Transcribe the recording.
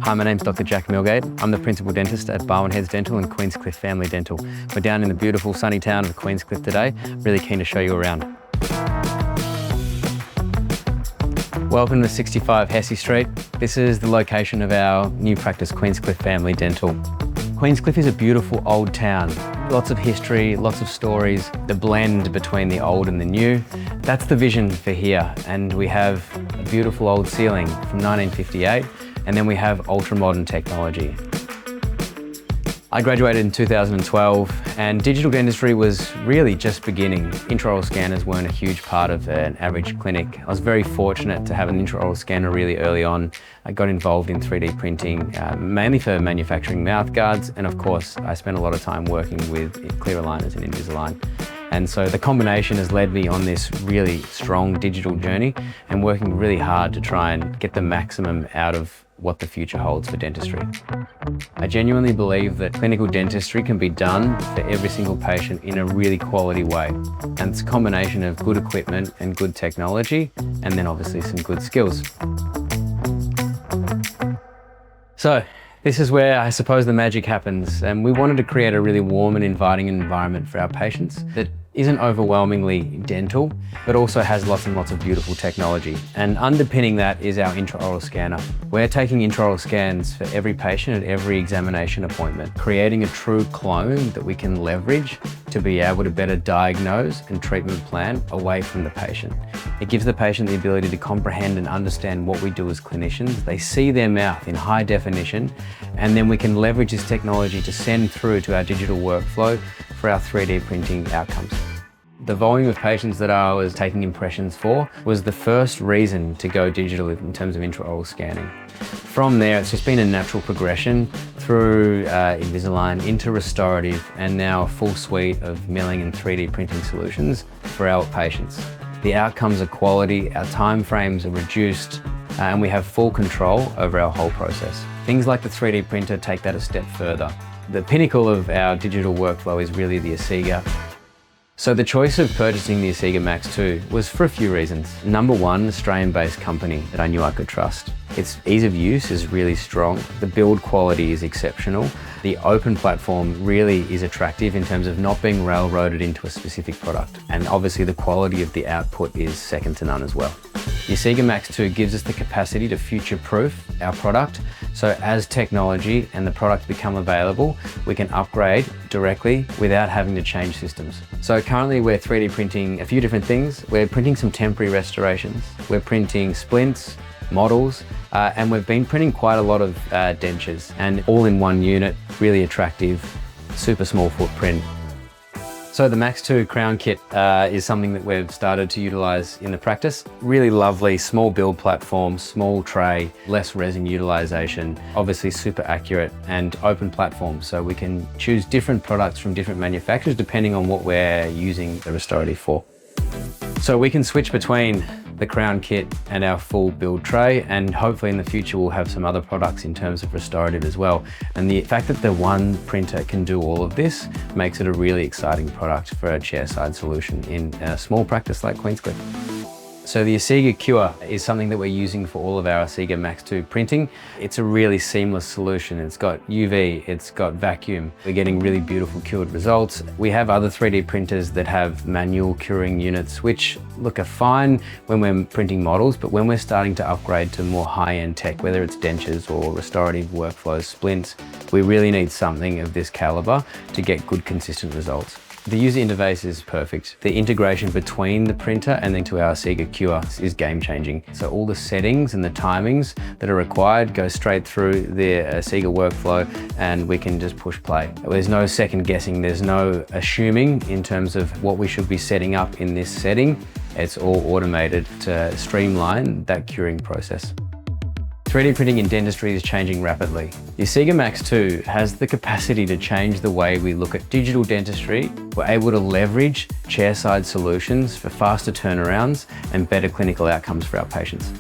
Hi, my name's Dr. Jack Milgate. I'm the principal dentist at Barwon Heads Dental and Queenscliff Family Dental. We're down in the beautiful sunny town of Queenscliff today. Really keen to show you around. Welcome to 65 Hesse Street. This is the location of our new practice, Queenscliff Family Dental. Queenscliff is a beautiful old town. Lots of history, lots of stories, the blend between the old and the new. That's the vision for here. And we have a beautiful old ceiling from 1958, and then we have ultra-modern technology. I graduated in 2012 and digital dentistry was really just beginning. Intraoral scanners weren't a huge part of an average clinic. I was very fortunate to have an intraoral scanner really early on. I got involved in 3D printing, mainly for manufacturing mouth guards, and of course I spent a lot of time working with clear aligners and Invisalign. And so the combination has led me on this really strong digital journey and working really hard to try and get the maximum out of what the future holds for dentistry. I genuinely believe that clinical dentistry can be done for every single patient in a really quality way. And it's a combination of good equipment and good technology, and then obviously some good skills. So, this is where I suppose the magic happens, and we wanted to create a really warm and inviting environment for our patients that isn't overwhelmingly dental, but also has lots and lots of beautiful technology. And underpinning that is our intraoral scanner. We're taking intraoral scans for every patient at every examination appointment, creating a true clone that we can leverage to be able to better diagnose and treatment plan away from the patient. It gives the patient the ability to comprehend and understand what we do as clinicians. They see their mouth in high definition, and then we can leverage this technology to send through to our digital workflow for our 3D printing outcomes. The volume of patients that I was taking impressions for was the first reason to go digital in terms of intraoral scanning. From there, it's just been a natural progression through Invisalign into restorative, and now a full suite of milling and 3D printing solutions for our patients. The outcomes are quality, our time frames are reduced, and we have full control over our whole process. Things like the 3D printer take that a step further. The pinnacle of our digital workflow is really the Asiga. So the choice of purchasing the Asiga Max 2 was for a few reasons. Number one, Australian-based company that I knew I could trust. Its ease of use is really strong. The build quality is exceptional. The open platform really is attractive in terms of not being railroaded into a specific product. And obviously the quality of the output is second to none as well. The Asiga Max 2 gives us the capacity to future-proof our product. So as technology and the product become available, we can upgrade directly without having to change systems. So currently we're 3D printing a few different things. We're printing some temporary restorations. We're printing splints, models, and we've been printing quite a lot of dentures, and all in one unit, really attractive, super small footprint. So the Max 2 crown kit is something that we've started to utilize in the practice. Really lovely, small build platform, small tray, less resin utilization, obviously super accurate and open platform. So we can choose different products from different manufacturers depending on what we're using the restorative for. So we can switch between the crown kit and our full build tray, and hopefully in the future we'll have some other products in terms of restorative as well. And the fact that the one printer can do all of this makes it a really exciting product for a chairside solution in a small practice like Queenscliff. So the Asiga Cure is something that we're using for all of our Asiga Max 2 printing. It's a really seamless solution. It's got UV, it's got vacuum. We're getting really beautiful cured results. We have other 3D printers that have manual curing units, which look are fine when we're printing models, but when we're starting to upgrade to more high-end tech, whether it's dentures or restorative workflows, splints, we really need something of this caliber to get good, consistent results. The user interface is perfect. The integration between the printer and then to our Asiga Cure is game-changing. So all the settings and the timings that are required go straight through the Asiga workflow, and we can just push play. There's no second guessing, there's no assuming in terms of what we should be setting up in this setting. It's all automated to streamline that curing process. 3D printing in dentistry is changing rapidly. The Asiga Max 2 has the capacity to change the way we look at digital dentistry. We're able to leverage chairside solutions for faster turnarounds and better clinical outcomes for our patients.